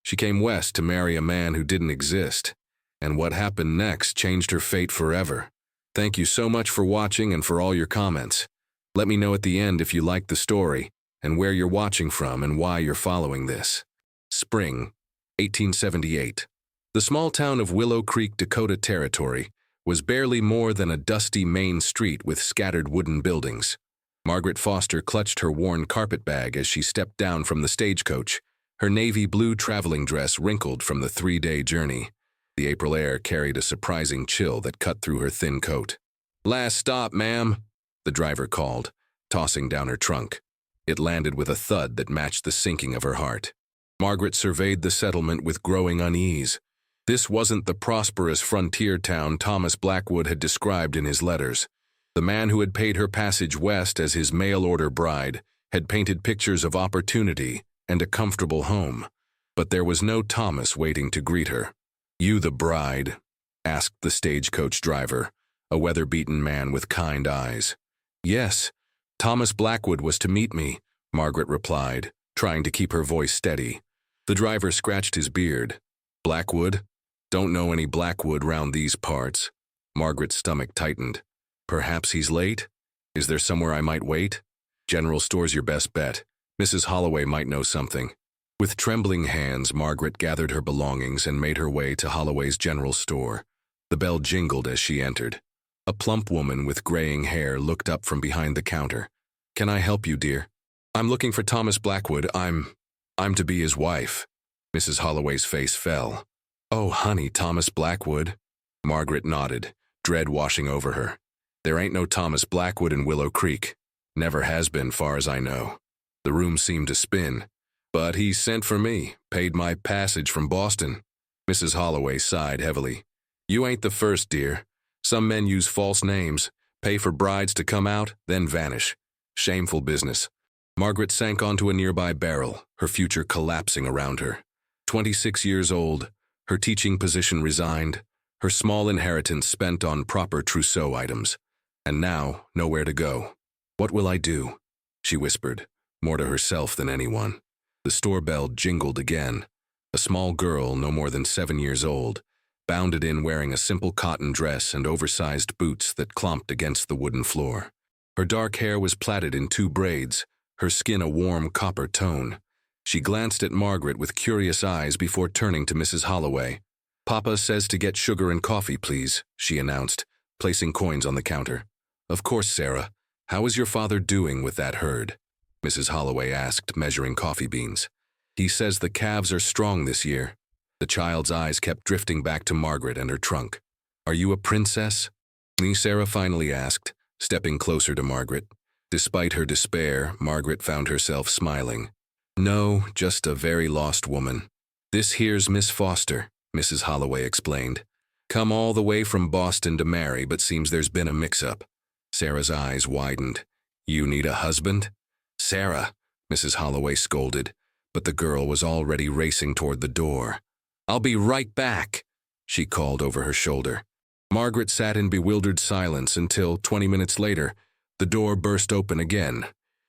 She came west to marry a man who didn't exist. And what happened next changed her fate forever. Thank you so much for watching and for all your comments. Let me know at the end if you liked the story, and where you're watching from and why you're following this. Spring, 1878. The small town of Willow Creek, Dakota Territory, was barely more than a dusty main street with scattered wooden buildings. Margaret Foster clutched her worn carpet bag as she stepped down from the stagecoach, her navy blue traveling dress wrinkled from the 3-day journey. The April air carried a surprising chill that cut through her thin coat. "Last stop, ma'am," the driver called, tossing down her trunk. It landed with a thud that matched the sinking of her heart. Margaret surveyed the settlement with growing unease. This wasn't the prosperous frontier town Thomas Blackwood had described in his letters. The man who had paid her passage west as his mail-order bride had painted pictures of opportunity and a comfortable home. But there was no Thomas waiting to greet her. "You the bride?" asked the stagecoach driver, a weather-beaten man with kind eyes. "Yes, Thomas Blackwood was to meet me," Margaret replied, trying to keep her voice steady. The driver scratched his beard. "Blackwood? Don't know any Blackwood round these parts." Margaret's stomach tightened. "Perhaps he's late? Is there somewhere I might wait?" "General store's your best bet. Mrs. Holloway might know something." With trembling hands, Margaret gathered her belongings and made her way to Holloway's general store. The bell jingled as she entered. A plump woman with graying hair looked up from behind the counter. "Can I help you, dear?" "I'm looking for Thomas Blackwood. I'm to be his wife." Mrs. Holloway's face fell. "Oh, honey, Thomas Blackwood." Margaret nodded, dread washing over her. "There ain't no Thomas Blackwood in Willow Creek. Never has been, far as I know." The room seemed to spin. "But he sent for me, paid my passage from Boston." Mrs. Holloway sighed heavily. "You ain't the first, dear. Some men use false names, pay for brides to come out, then vanish. Shameful business." Margaret sank onto a nearby barrel, her future collapsing around her. 26 years old, her teaching position resigned, her small inheritance spent on proper trousseau items. And now, nowhere to go. "What will I do?" she whispered, more to herself than anyone. The store bell jingled again. A small girl, no more than 7 years old, bounded in wearing a simple cotton dress and oversized boots that clomped against the wooden floor. Her dark hair was plaited in 2 braids, her skin a warm copper tone. She glanced at Margaret with curious eyes before turning to Mrs. Holloway. "Papa says to get sugar and coffee, please," she announced, placing coins on the counter. "Of course, Sarah. How is your father doing with that herd?" Mrs. Holloway asked, measuring coffee beans. "He says the calves are strong this year." The child's eyes kept drifting back to Margaret and her trunk. "Are you a princess?" Sarah finally asked, stepping closer to Margaret. Despite her despair, Margaret found herself smiling. "No, just a very lost woman." "This here's Miss Foster," Mrs. Holloway explained. "Come all the way from Boston to marry, but seems there's been a mix-up." Sarah's eyes widened. "You need a husband?" "Sarah," Mrs. Holloway scolded, but the girl was already racing toward the door. "I'll be right back," she called over her shoulder. Margaret sat in bewildered silence until, 20 minutes later, the door burst open again.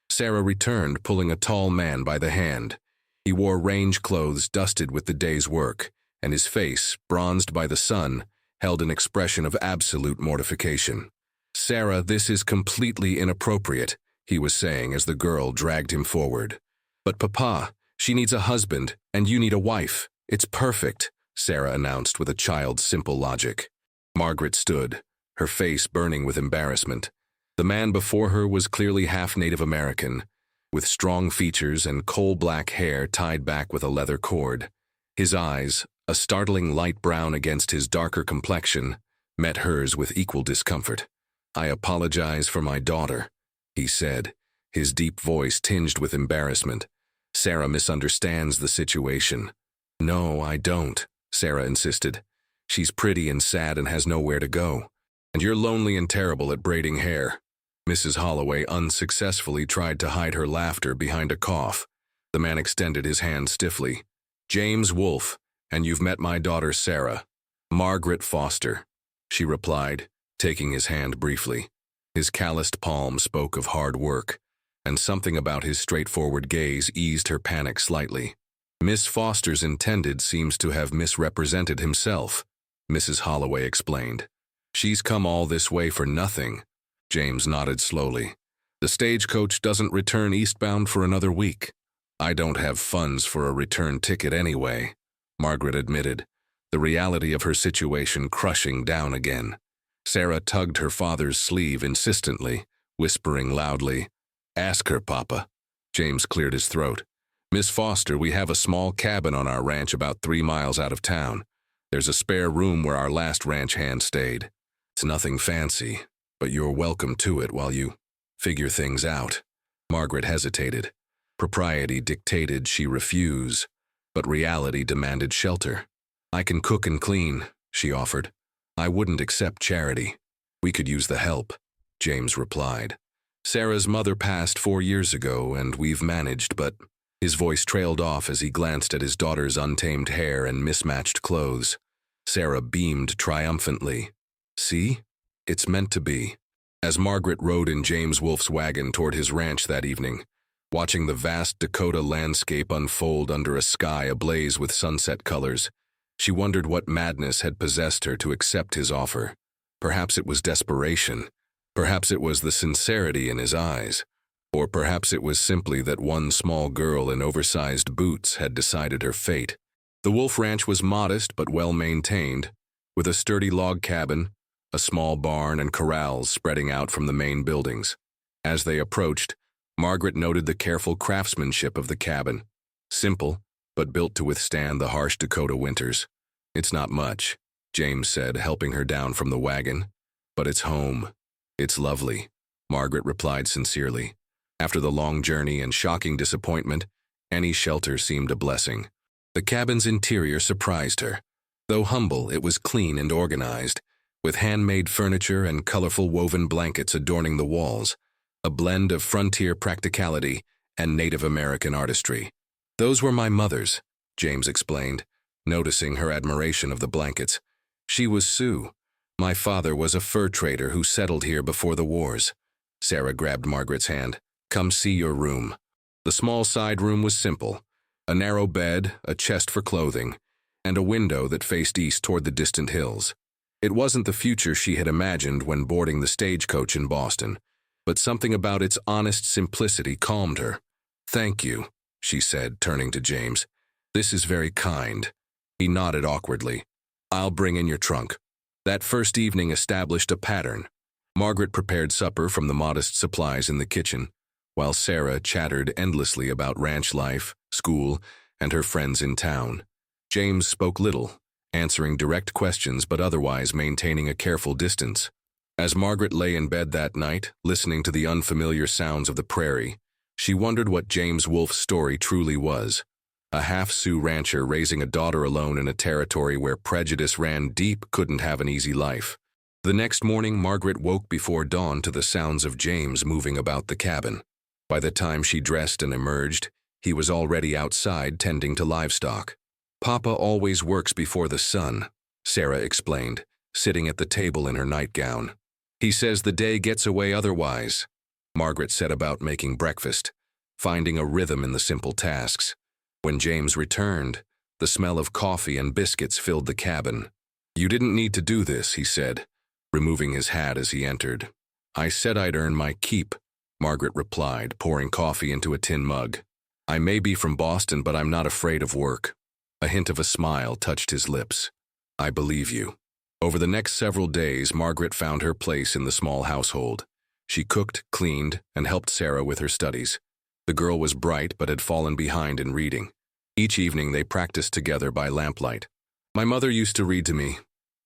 Sarah returned, pulling a tall man by the hand. He wore range clothes dusted with the day's work, and his face, bronzed by the sun, held an expression of absolute mortification. "Sarah, this is completely inappropriate," he was saying as the girl dragged him forward. "But Papa, she needs a husband, and you need a wife. It's perfect," Sarah announced with a child's simple logic. Margaret stood, her face burning with embarrassment. The man before her was clearly half Native American, with strong features and coal-black hair tied back with a leather cord. His eyes, a startling light brown against his darker complexion, met hers with equal discomfort. "I apologize for my daughter," he said, his deep voice tinged with embarrassment. "Sarah misunderstands the situation." "No, I don't," Sarah insisted. "She's pretty and sad and has nowhere to go. And you're lonely and terrible at braiding hair." Mrs. Holloway unsuccessfully tried to hide her laughter behind a cough. The man extended his hand stiffly. "James Wolfe, and you've met my daughter Sarah." "Margaret Foster," she replied, taking his hand briefly. His calloused palm spoke of hard work, and something about his straightforward gaze eased her panic slightly. Miss Foster's intended seems to have misrepresented himself, Mrs. Holloway explained. She's come all this way for nothing. James nodded slowly. The stagecoach doesn't return eastbound for another week. I don't have funds for a return ticket anyway, Margaret admitted, the reality of her situation crushing down again. Sarah tugged her father's sleeve insistently, whispering loudly, "Ask her, Papa." James cleared his throat. "Miss Foster, we have a small cabin on our ranch about 3 miles out of town. There's a spare room where our last ranch hand stayed. It's nothing fancy, but you're welcome to it while you figure things out." Margaret hesitated. Propriety dictated she refuse, but reality demanded shelter. "I can cook and clean," she offered. "I wouldn't accept charity. We could use the help," James replied. "Sarah's mother passed 4 years ago, and we've managed, but—" His voice trailed off as he glanced at his daughter's untamed hair and mismatched clothes. Sarah beamed triumphantly. "See? It's meant to be." As Margaret rode in James Wolfe's wagon toward his ranch that evening, watching the vast Dakota landscape unfold under a sky ablaze with sunset colors, she wondered what madness had possessed her to accept his offer. Perhaps it was desperation. Perhaps it was the sincerity in his eyes. Or perhaps it was simply that one small girl in oversized boots had decided her fate. The Wolf Ranch was modest but well-maintained, with a sturdy log cabin, a small barn, and corrals spreading out from the main buildings. As they approached, Margaret noted the careful craftsmanship of the cabin. Simple, but built to withstand the harsh Dakota winters. "It's not much," James said, helping her down from the wagon. "But it's home. It's lovely," Margaret replied sincerely. After the long journey and shocking disappointment, any shelter seemed a blessing. The cabin's interior surprised her. Though humble, it was clean and organized, with handmade furniture and colorful woven blankets adorning the walls, a blend of frontier practicality and Native American artistry. "Those were my mother's," James explained, noticing her admiration of the blankets. "She was Sioux. My father was a fur trader who settled here before the wars." Sarah grabbed Margaret's hand. "Come see your room." The small side room was simple. A narrow bed, a chest for clothing, and a window that faced east toward the distant hills. It wasn't the future she had imagined when boarding the stagecoach in Boston, but something about its honest simplicity calmed her. "Thank you," she said, turning to James. "This is very kind." He nodded awkwardly. "I'll bring in your trunk." That first evening established a pattern. Margaret prepared supper from the modest supplies in the kitchen, while Sarah chattered endlessly about ranch life, school, and her friends in town. James spoke little, answering direct questions but otherwise maintaining a careful distance. As Margaret lay in bed that night, listening to the unfamiliar sounds of the prairie, she wondered what James Wolfe's story truly was. A half-Sioux rancher raising a daughter alone in a territory where prejudice ran deep couldn't have an easy life. The next morning, Margaret woke before dawn to the sounds of James moving about the cabin. By the time she dressed and emerged, he was already outside tending to livestock. "Papa always works before the sun," Sarah explained, sitting at the table in her nightgown. "He says the day gets away otherwise." Margaret set about making breakfast, finding a rhythm in the simple tasks. When James returned, the smell of coffee and biscuits filled the cabin. "You didn't need to do this," he said, removing his hat as he entered. "I said I'd earn my keep," Margaret replied, pouring coffee into a tin mug. "I may be from Boston, but I'm not afraid of work." A hint of a smile touched his lips. "I believe you." Over the next several days, Margaret found her place in the small household. She cooked, cleaned, and helped Sarah with her studies. The girl was bright but had fallen behind in reading. Each evening they practiced together by lamplight. "My mother used to read to me,"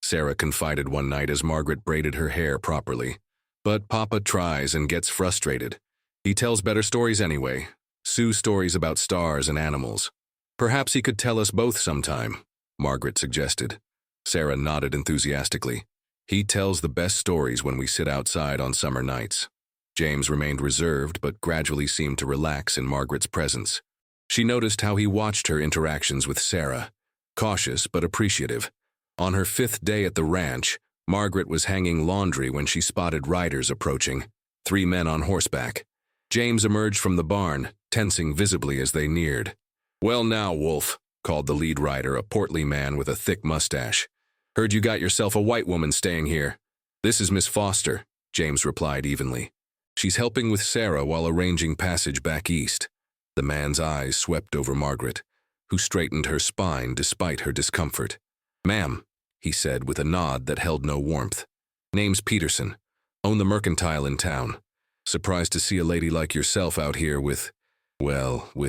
Sarah confided one night as Margaret braided her hair properly. "But Papa tries and gets frustrated. He tells better stories anyway, Sioux stories about stars and animals. Perhaps he could tell us both sometime," Margaret suggested. Sarah nodded enthusiastically. "He tells the best stories when we sit outside on summer nights." James remained reserved but gradually seemed to relax in Margaret's presence. She noticed how he watched her interactions with Sarah, cautious but appreciative. On her 5th day at the ranch, Margaret was hanging laundry when she spotted riders approaching, 3 men on horseback. James emerged from the barn, tensing visibly as they neared. "Well now, Wolf," called the lead rider, a portly man with a thick mustache. "Heard you got yourself a white woman staying here." "This is Miss Foster," James replied evenly. "She's helping with Sarah while arranging passage back east." The man's eyes swept over Margaret, who straightened her spine despite her discomfort. "Ma'am," he said with a nod that held no warmth. "Name's Peterson. Own the mercantile in town. Surprised to see a lady like yourself out here with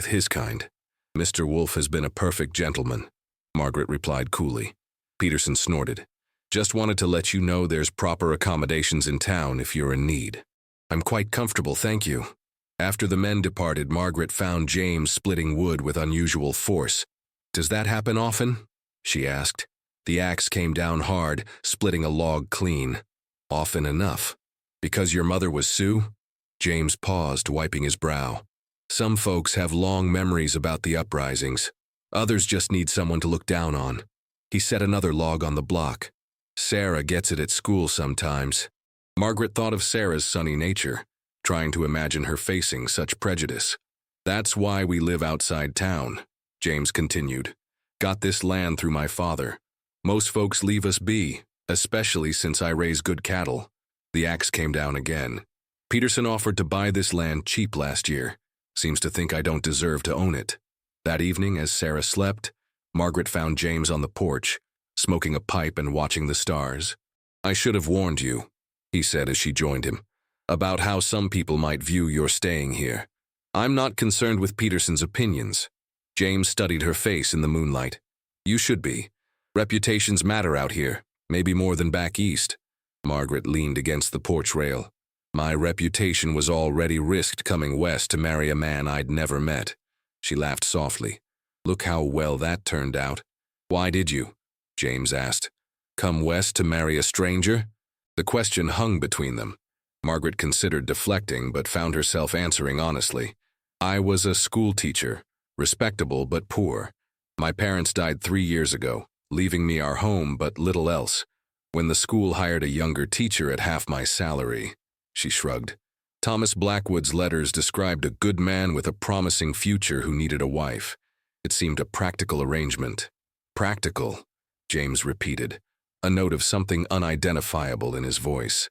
his kind." "Mr. Wolf has been a perfect gentleman," Margaret replied coolly. Peterson snorted. "Just wanted to let you know there's proper accommodations in town if you're in need." "I'm quite comfortable, thank you." After the men departed, Margaret found James splitting wood with unusual force. "Does that happen often?" she asked. The axe came down hard, splitting a log clean. "Often enough." "Because your mother was Sioux?" James paused, wiping his brow. "Some folks have long memories about the uprisings. Others just need someone to look down on." He set another log on the block. "Sarah gets it at school sometimes." Margaret thought of Sarah's sunny nature, trying to imagine her facing such prejudice. "That's why we live outside town," James continued. "Got this land through my father. Most folks leave us be, especially since I raise good cattle." The axe came down again. "Peterson offered to buy this land cheap last year. Seems to think I don't deserve to own it." That evening, as Sarah slept, Margaret found James on the porch, smoking a pipe and watching the stars. "I should have warned you," he said as she joined him, "about how some people might view your staying here. I'm not concerned with Peterson's opinions." James studied her face in the moonlight. "You should be. Reputations matter out here, maybe more than back east." Margaret leaned against the porch rail. "My reputation was already risked coming west to marry a man I'd never met." She laughed softly. "Look how well that turned out." "Why did you?" James asked. "Come west to marry a stranger?" The question hung between them. Margaret considered deflecting, but found herself answering honestly. "I was a school teacher, respectable but poor. My parents died 3 years ago, leaving me our home but little else. When the school hired a younger teacher at half my salary," she shrugged. "Thomas Blackwood's letters described a good man with a promising future who needed a wife. It seemed a practical arrangement." "Practical," James repeated, a note of something unidentifiable in his voice.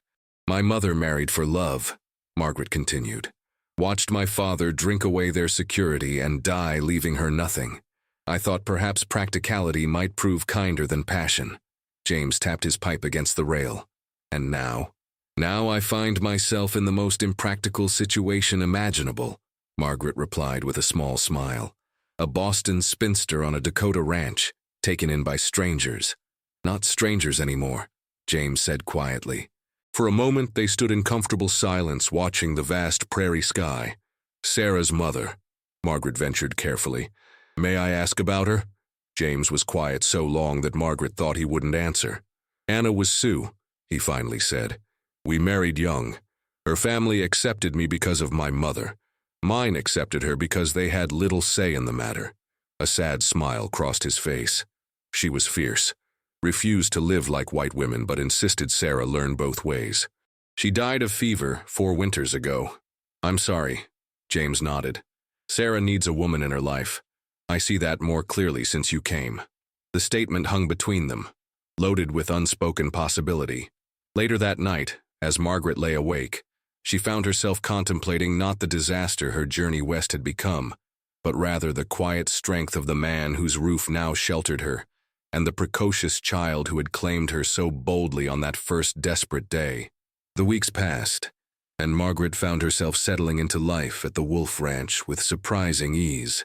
"My mother married for love," Margaret continued. "Watched my father drink away their security and die, leaving her nothing. I thought perhaps practicality might prove kinder than passion." James tapped his pipe against the rail. "And now? Now I find myself in the most impractical situation imaginable," Margaret replied with a small smile. "A Boston spinster on a Dakota ranch, taken in by strangers." "Not strangers anymore," James said quietly. For a moment they stood in comfortable silence, watching the vast prairie sky. "Sarah's mother," Margaret ventured carefully. "May I ask about her?" James was quiet so long that Margaret thought he wouldn't answer. "Anna was Sioux," he finally said. "We married young. Her family accepted me because of my mother. Mine accepted her because they had little say in the matter." A sad smile crossed his face. "She was fierce. Refused to live like white women, but insisted Sarah learn both ways. She died of fever 4 winters ago." "I'm sorry," James nodded. "Sarah needs a woman in her life. I see that more clearly since you came." The statement hung between them, loaded with unspoken possibility. Later that night, as Margaret lay awake, she found herself contemplating not the disaster her journey west had become, but rather the quiet strength of the man whose roof now sheltered her, and the precocious child who had claimed her so boldly on that first desperate day. The weeks passed, and Margaret found herself settling into life at the Wolf Ranch with surprising ease.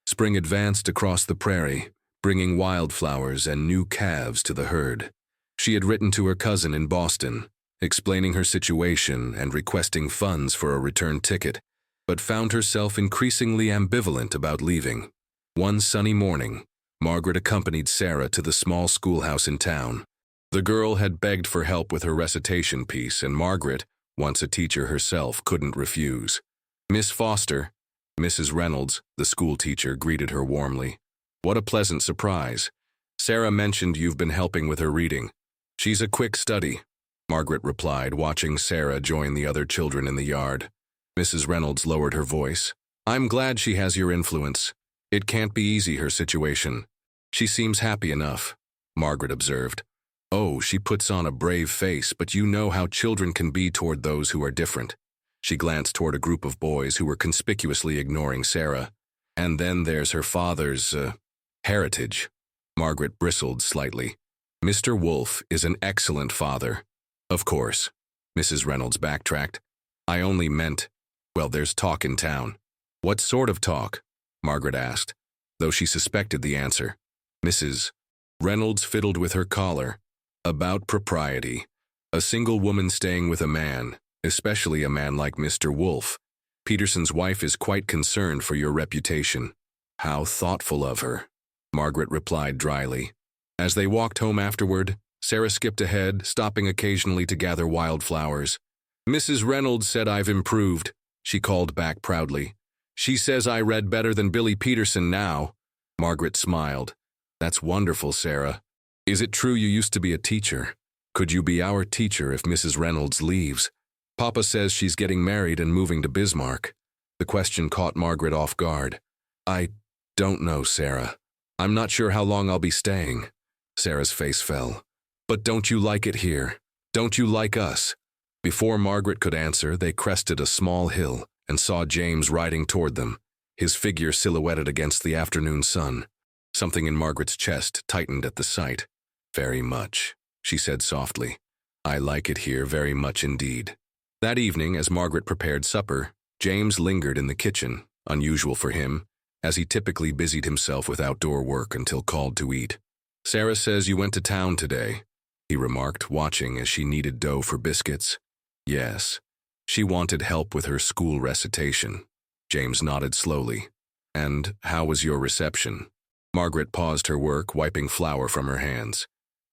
Spring advanced across the prairie, bringing wildflowers and new calves to the herd. She had written to her cousin in Boston, explaining her situation and requesting funds for a return ticket, but found herself increasingly ambivalent about leaving. One sunny morning, Margaret accompanied Sarah to the small schoolhouse in town. The girl had begged for help with her recitation piece, and Margaret, once a teacher herself, couldn't refuse. "Miss Foster," Mrs. Reynolds, the school teacher, greeted her warmly. "What a pleasant surprise. Sarah mentioned you've been helping with her reading." "She's a quick study," Margaret replied, watching Sarah join the other children in the yard. Mrs. Reynolds lowered her voice. "I'm glad she has your influence. It can't be easy, her situation. She seems happy enough, Margaret observed. Oh, she puts on a brave face, but you know how children can be toward those who are different. She glanced toward a group of boys who were conspicuously ignoring Sarah. And then there's her father's, heritage. Margaret bristled slightly. Mr. Wolf is an excellent father. Of course, Mrs. Reynolds backtracked. I only meant, well, there's talk in town. What sort of talk? Margaret asked, though she suspected the answer. Mrs. Reynolds fiddled with her collar. About propriety. A single woman staying with a man, especially a man like Mr. Wolf. Peterson's wife is quite concerned for your reputation. How thoughtful of her, Margaret replied dryly. As they walked home afterward, Sarah skipped ahead, stopping occasionally to gather wildflowers. Mrs. Reynolds said I've improved, she called back proudly. She says I read better than Billy Peterson now. Margaret smiled. That's wonderful, Sarah. Is it true you used to be a teacher? Could you be our teacher if Mrs. Reynolds leaves? Papa says she's getting married and moving to Bismarck. The question caught Margaret off guard. I don't know, Sarah. I'm not sure how long I'll be staying. Sarah's face fell. But don't you like it here? Don't you like us? Before Margaret could answer, they crested a small hill and saw James riding toward them, his figure silhouetted against the afternoon sun. Something in Margaret's chest tightened at the sight. Very much, she said softly. I like it here very much indeed. That evening, as Margaret prepared supper, James lingered in the kitchen, unusual for him, as he typically busied himself with outdoor work until called to eat. Sarah says you went to town today, he remarked, watching as she kneaded dough for biscuits. Yes. She wanted help with her school recitation. James nodded slowly. And how was your reception? Margaret paused her work, wiping flour from her hands.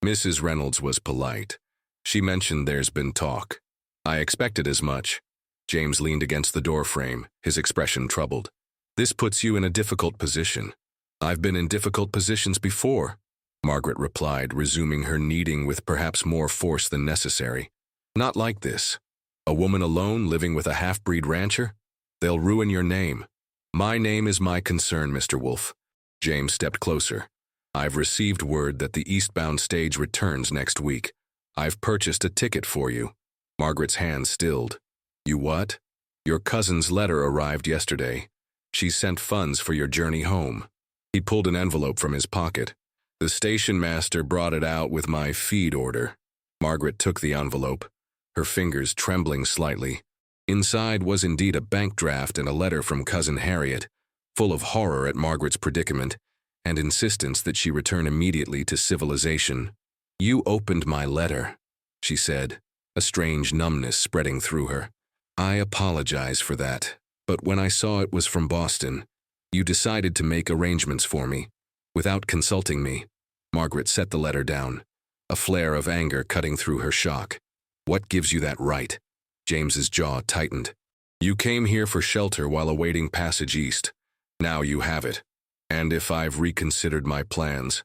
Mrs. Reynolds was polite. She mentioned there's been talk. I expected as much. James leaned against the doorframe, his expression troubled. This puts you in a difficult position. I've been in difficult positions before, Margaret replied, resuming her kneading with perhaps more force than necessary. Not like this. A woman alone living with a half-breed rancher? They'll ruin your name. My name is my concern, Mr. Wolf. James stepped closer. I've received word that the eastbound stage returns next week. I've purchased a ticket for you. Margaret's hand stilled. You what? Your cousin's letter arrived yesterday. She sent funds for your journey home. He pulled an envelope from his pocket. The station master brought it out with my feed order. Margaret took the envelope, her fingers trembling slightly. Inside was indeed a bank draft and a letter from Cousin Harriet, full of horror at Margaret's predicament and insistence that she return immediately to civilization. You opened my letter, she said, a strange numbness spreading through her. I apologize for that, but when I saw it was from Boston, you decided to make arrangements for me, without consulting me. Margaret set the letter down, a flare of anger cutting through her shock. What gives you that right? James's jaw tightened. You came here for shelter while awaiting passage east. Now you have it. And if I've reconsidered my plans.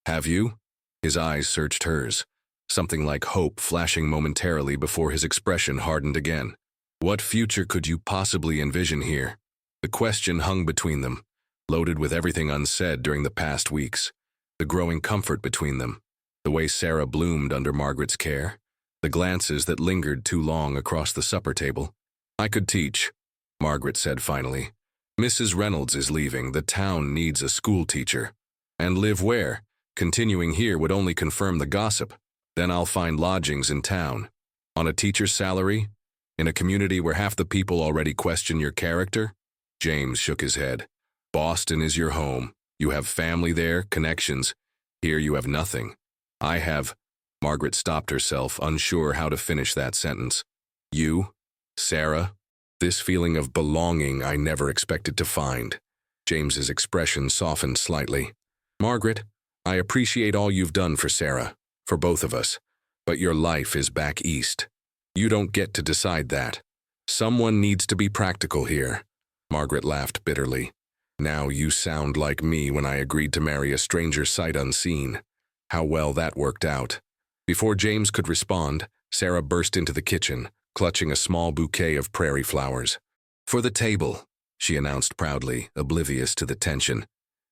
Have you? His eyes searched hers, something like hope flashing momentarily before his expression hardened again. What future could you possibly envision here? The question hung between them, loaded with everything unsaid during the past weeks. The growing comfort between them, the way Sarah bloomed under Margaret's care, the glances that lingered too long across the supper table. I could teach, Margaret said finally. Mrs. Reynolds is leaving. The town needs a school teacher. And live where? Continuing here would only confirm the gossip. Then I'll find lodgings in town. On a teacher's salary? In a community where half the people already question your character? James shook his head. Boston is your home. You have family there, connections. Here you have nothing. I have... Margaret stopped herself, unsure how to finish that sentence. You? Sarah? This feeling of belonging I never expected to find. James's expression softened slightly. Margaret, I appreciate all you've done for Sarah, for both of us, but your life is back east. You don't get to decide that. Someone needs to be practical here. Margaret laughed bitterly. Now you sound like me when I agreed to marry a stranger sight unseen. How well that worked out. Before James could respond, Sarah burst into the kitchen, clutching a small bouquet of prairie flowers. For the table, she announced proudly, oblivious to the tension.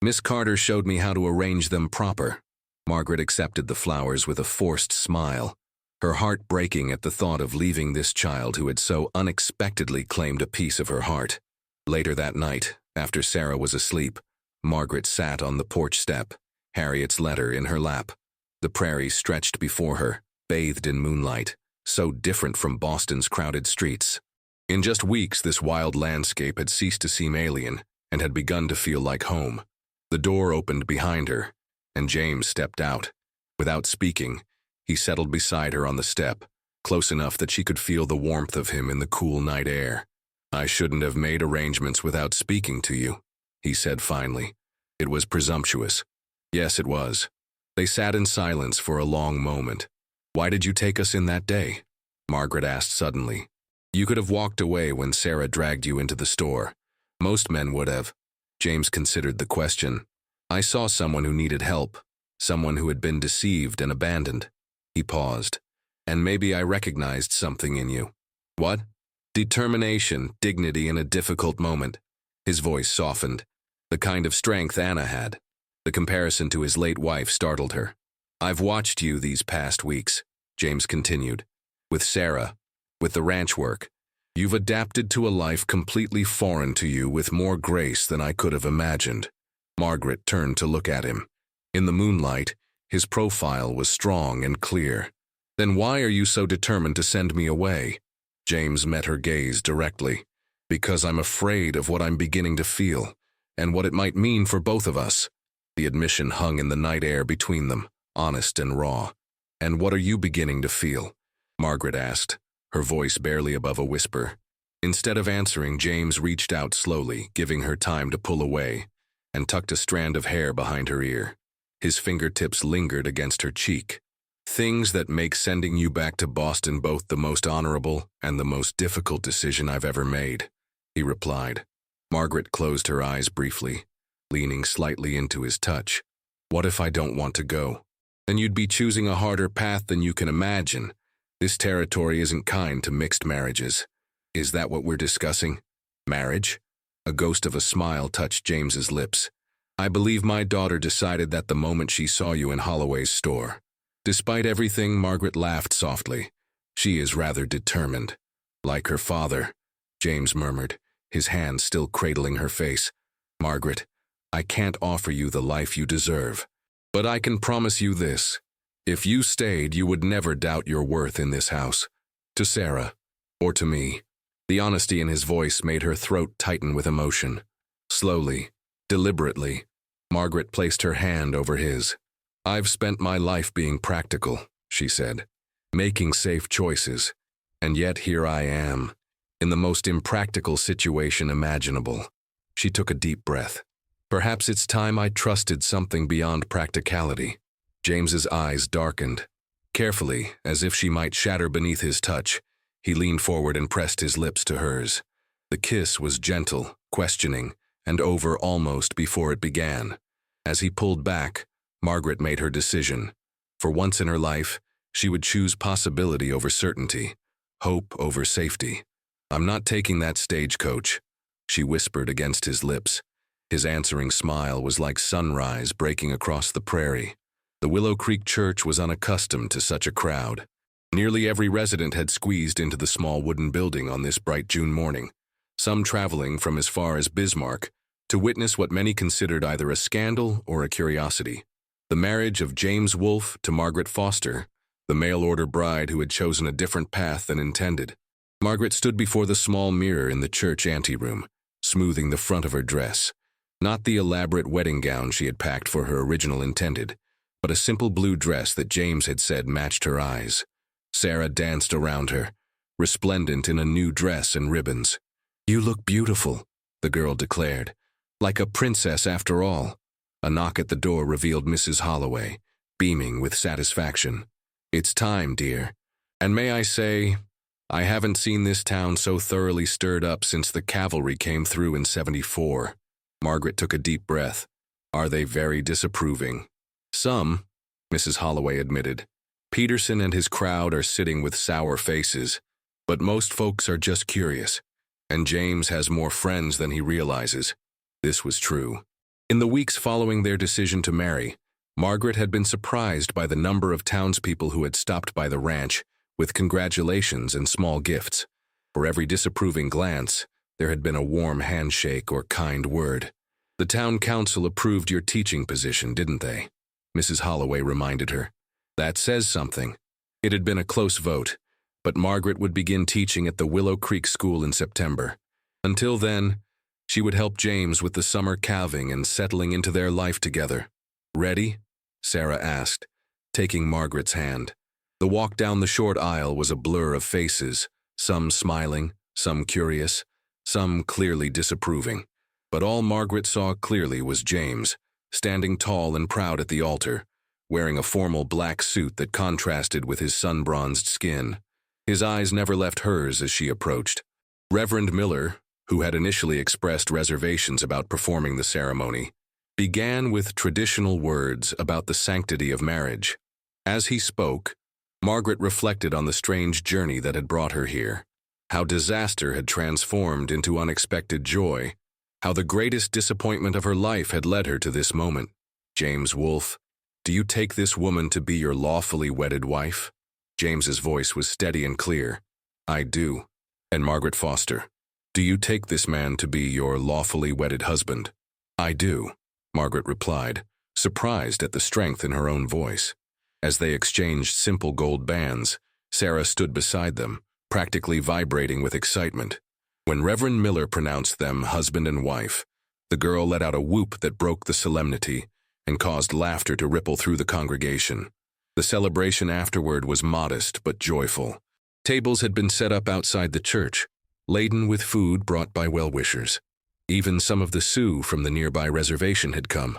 Miss Carter showed me how to arrange them proper. Margaret accepted the flowers with a forced smile, her heart breaking at the thought of leaving this child who had so unexpectedly claimed a piece of her heart. Later that night, after Sarah was asleep, Margaret sat on the porch step, Harriet's letter in her lap. The prairie stretched before her, bathed in moonlight, so different from Boston's crowded streets. In just weeks, this wild landscape had ceased to seem alien and had begun to feel like home. The door opened behind her, and James stepped out. Without speaking, he settled beside her on the step, close enough that she could feel the warmth of him in the cool night air. "I shouldn't have made arrangements without speaking to you," he said finally. It was presumptuous. Yes, it was. They sat in silence for a long moment. "Why did you take us in that day?" Margaret asked suddenly. "You could have walked away when Sarah dragged you into the store. Most men would have." James considered the question. "I saw someone who needed help, someone who had been deceived and abandoned." He paused. "And maybe I recognized something in you." "What?" "Determination, dignity in a difficult moment." His voice softened. The kind of strength Anna had. The comparison to his late wife startled her. "I've watched you these past weeks," James continued. "With Sarah, with the ranch work. You've adapted to a life completely foreign to you with more grace than I could have imagined." Margaret turned to look at him. In the moonlight, his profile was strong and clear. "Then why are you so determined to send me away?" James met her gaze directly. "Because I'm afraid of what I'm beginning to feel, and what it might mean for both of us." The admission hung in the night air between them, honest and raw. "And what are you beginning to feel?" Margaret asked, her voice barely above a whisper. Instead of answering, James reached out slowly, giving her time to pull away, and tucked a strand of hair behind her ear. His fingertips lingered against her cheek. "Things that make sending you back to Boston both the most honorable and the most difficult decision I've ever made," he replied. Margaret closed her eyes briefly, leaning slightly into his touch. "What if I don't want to go?" "Then you'd be choosing a harder path than you can imagine. This territory isn't kind to mixed marriages." "Is that what we're discussing? Marriage?" A ghost of a smile touched James's lips. "I believe my daughter decided that the moment she saw you in Holloway's store." Despite everything, Margaret laughed softly. "She is rather determined." "Like her father," James murmured, his hand still cradling her face. "Margaret, I can't offer you the life you deserve. But I can promise you this. If you stayed, you would never doubt your worth in this house. To Sarah, or to me." The honesty in his voice made her throat tighten with emotion. Slowly, deliberately, Margaret placed her hand over his. "I've spent my life being practical," she said, "making safe choices. And yet here I am, in the most impractical situation imaginable." She took a deep breath. "Perhaps it's time I trusted something beyond practicality." James's eyes darkened. Carefully, as if she might shatter beneath his touch, he leaned forward and pressed his lips to hers. The kiss was gentle, questioning, and over almost before it began. As he pulled back, Margaret made her decision. For once in her life, she would choose possibility over certainty, hope over safety. "I'm not taking that stagecoach," she whispered against his lips. His answering smile was like sunrise breaking across the prairie. The Willow Creek Church was unaccustomed to such a crowd. Nearly every resident had squeezed into the small wooden building on this bright June morning, some traveling from as far as Bismarck to witness what many considered either a scandal or a curiosity. The marriage of James Wolfe to Margaret Foster, the mail-order bride who had chosen a different path than intended. Margaret stood before the small mirror in the church anteroom, smoothing the front of her dress. Not the elaborate wedding gown she had packed for her original intended, but a simple blue dress that James had said matched her eyes. Sarah danced around her, resplendent in a new dress and ribbons. "You look beautiful," the girl declared. "Like a princess after all." A knock at the door revealed Mrs. Holloway, beaming with satisfaction. "It's time, dear. And may I say, I haven't seen this town so thoroughly stirred up since the cavalry came through in '74. Margaret took a deep breath. "Are they very disapproving?" "Some," Mrs. Holloway admitted. "Peterson and his crowd are sitting with sour faces, but most folks are just curious. And James has more friends than he realizes." This was true. In the weeks following their decision to marry, Margaret had been surprised by the number of townspeople who had stopped by the ranch with congratulations and small gifts. For every disapproving glance, there had been a warm handshake or kind word. "The town council approved your teaching position, didn't they?" Mrs. Holloway reminded her. "That says something." It had been a close vote, but Margaret would begin teaching at the Willow Creek School in September. Until then, she would help James with the summer calving and settling into their life together. "Ready?" Sarah asked, taking Margaret's hand. The walk down the short aisle was a blur of faces, some smiling, some curious, some clearly disapproving. But all Margaret saw clearly was James, standing tall and proud at the altar, wearing a formal black suit that contrasted with his sun-bronzed skin. His eyes never left hers as she approached. Reverend Miller, who had initially expressed reservations about performing the ceremony, began with traditional words about the sanctity of marriage. As he spoke, Margaret reflected on the strange journey that had brought her here, how disaster had transformed into unexpected joy, how the greatest disappointment of her life had led her to this moment. "James Wolfe, do you take this woman to be your lawfully wedded wife?" James's voice was steady and clear. "I do." "And Margaret Foster, do you take this man to be your lawfully wedded husband?" "I do," Margaret replied, surprised at the strength in her own voice. As they exchanged simple gold bands, Sarah stood beside them, practically vibrating with excitement. When Reverend Miller pronounced them husband and wife, the girl let out a whoop that broke the solemnity and caused laughter to ripple through the congregation. The celebration afterward was modest but joyful. Tables had been set up outside the church, laden with food brought by well-wishers. Even some of the Sioux from the nearby reservation had come,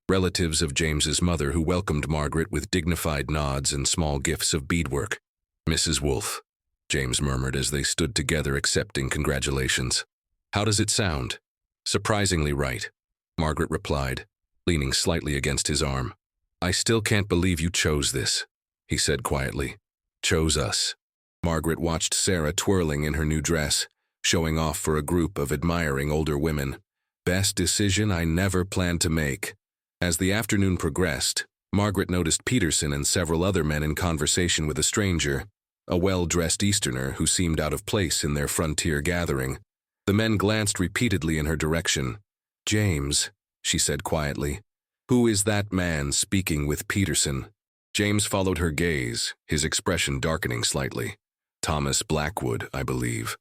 relatives of James's mother who welcomed Margaret with dignified nods and small gifts of beadwork. "Mrs. Wolfe," James murmured as they stood together accepting congratulations. "How does it sound?" "Surprisingly right," Margaret replied, leaning slightly against his arm. "I still can't believe you chose this," he said quietly. "Chose us." Margaret watched Sarah twirling in her new dress, showing off for a group of admiring older women. "Best decision I never planned to make." As the afternoon progressed, Margaret noticed Peterson and several other men in conversation with a stranger, a well-dressed Easterner who seemed out of place in their frontier gathering. The men glanced repeatedly in her direction. "James," she said quietly, "who is that man speaking with Peterson?" James followed her gaze, his expression darkening slightly. "Thomas Blackwood, I believe."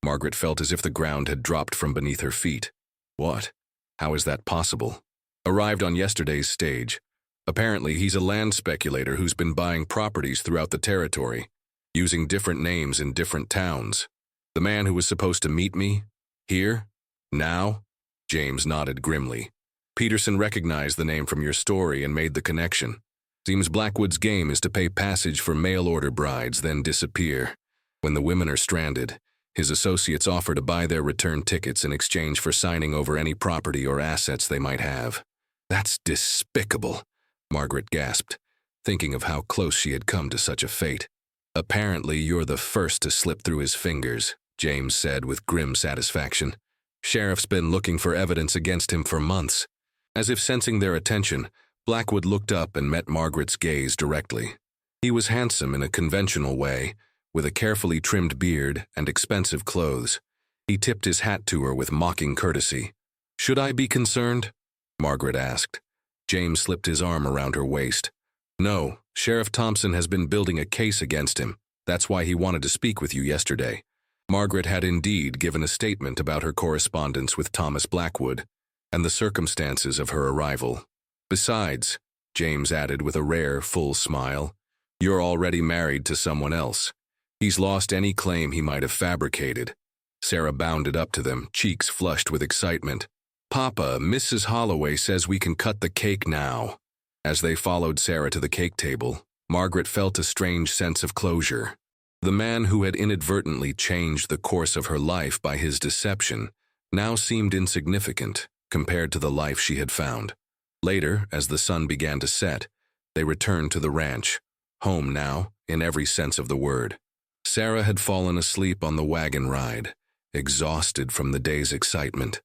Margaret felt as if the ground had dropped from beneath her feet. "What? How is that possible?" "Arrived on yesterday's stage. Apparently he's a land speculator who's been buying properties throughout the territory, using different names in different towns. The man who was supposed to meet me? Here? Now?" James nodded grimly. "Peterson recognized the name from your story and made the connection. Seems Blackwood's game is to pay passage for mail-order brides, then disappear. When the women are stranded, his associates offer to buy their return tickets in exchange for signing over any property or assets they might have." "That's despicable," Margaret gasped, thinking of how close she had come to such a fate. "Apparently you're the first to slip through his fingers," James said with grim satisfaction. "Sheriff's been looking for evidence against him for months." As if sensing their attention, Blackwood looked up and met Margaret's gaze directly. He was handsome in a conventional way, with a carefully trimmed beard and expensive clothes. He tipped his hat to her with mocking courtesy. "Should I be concerned?" Margaret asked. James slipped his arm around her waist. "No, Sheriff Thompson has been building a case against him. That's why he wanted to speak with you yesterday." Margaret had indeed given a statement about her correspondence with Thomas Blackwood and the circumstances of her arrival. "Besides," James added with a rare, full smile, "you're already married to someone else. He's lost any claim he might have fabricated." Sarah bounded up to them, cheeks flushed with excitement. "Papa, Mrs. Holloway says we can cut the cake now." As they followed Sarah to the cake table, Margaret felt a strange sense of closure. The man who had inadvertently changed the course of her life by his deception now seemed insignificant compared to the life she had found. Later, as the sun began to set, they returned to the ranch, home now, in every sense of the word. Sarah had fallen asleep on the wagon ride, exhausted from the day's excitement.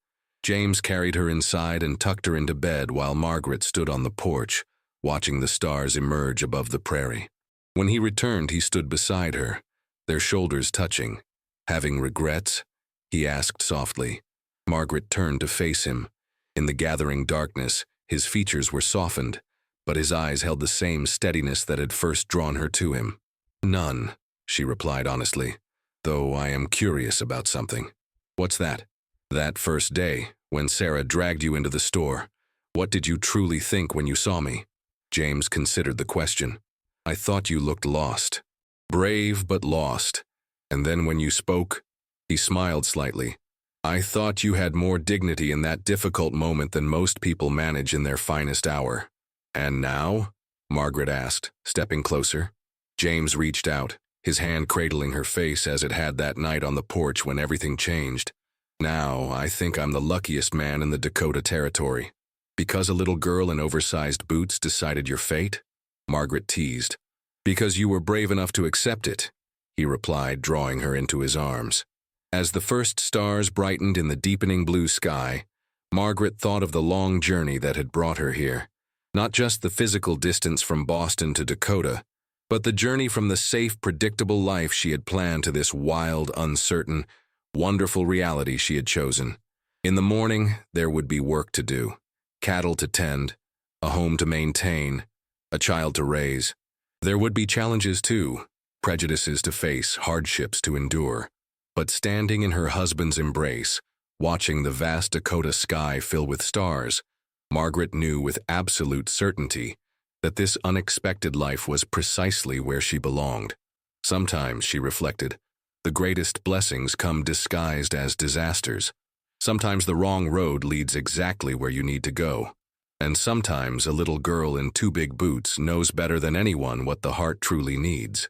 James carried her inside and tucked her into bed while Margaret stood on the porch, watching the stars emerge above the prairie. When he returned, he stood beside her, their shoulders touching. "Having regrets?" he asked softly. Margaret turned to face him. In the gathering darkness, his features were softened, but his eyes held the same steadiness that had first drawn her to him. "None," she replied honestly, "though I am curious about something." "What's that?" "That first day, when Sarah dragged you into the store. What did you truly think when you saw me?" James considered the question. "I thought you looked lost. Brave but lost. And then when you spoke," he smiled slightly, "I thought you had more dignity in that difficult moment than most people manage in their finest hour." "And now?" Margaret asked, stepping closer. James reached out, his hand cradling her face as it had that night on the porch when everything changed. "Now, I think I'm the luckiest man in the Dakota Territory. Because a little girl in oversized boots decided your fate?" Margaret teased. "Because you were brave enough to accept it," he replied, drawing her into his arms. As the first stars brightened in the deepening blue sky, Margaret thought of the long journey that had brought her here. Not just the physical distance from Boston to Dakota, but the journey from the safe, predictable life she had planned to this wild, uncertain, wonderful reality she had chosen. In the morning, there would be work to do. Cattle to tend, a home to maintain, a child to raise. There would be challenges too, prejudices to face, hardships to endure. But standing in her husband's embrace, watching the vast Dakota sky fill with stars, Margaret knew with absolute certainty that this unexpected life was precisely where she belonged. Sometimes, she reflected, the greatest blessings come disguised as disasters. Sometimes the wrong road leads exactly where you need to go. And sometimes a little girl in two big boots knows better than anyone what the heart truly needs.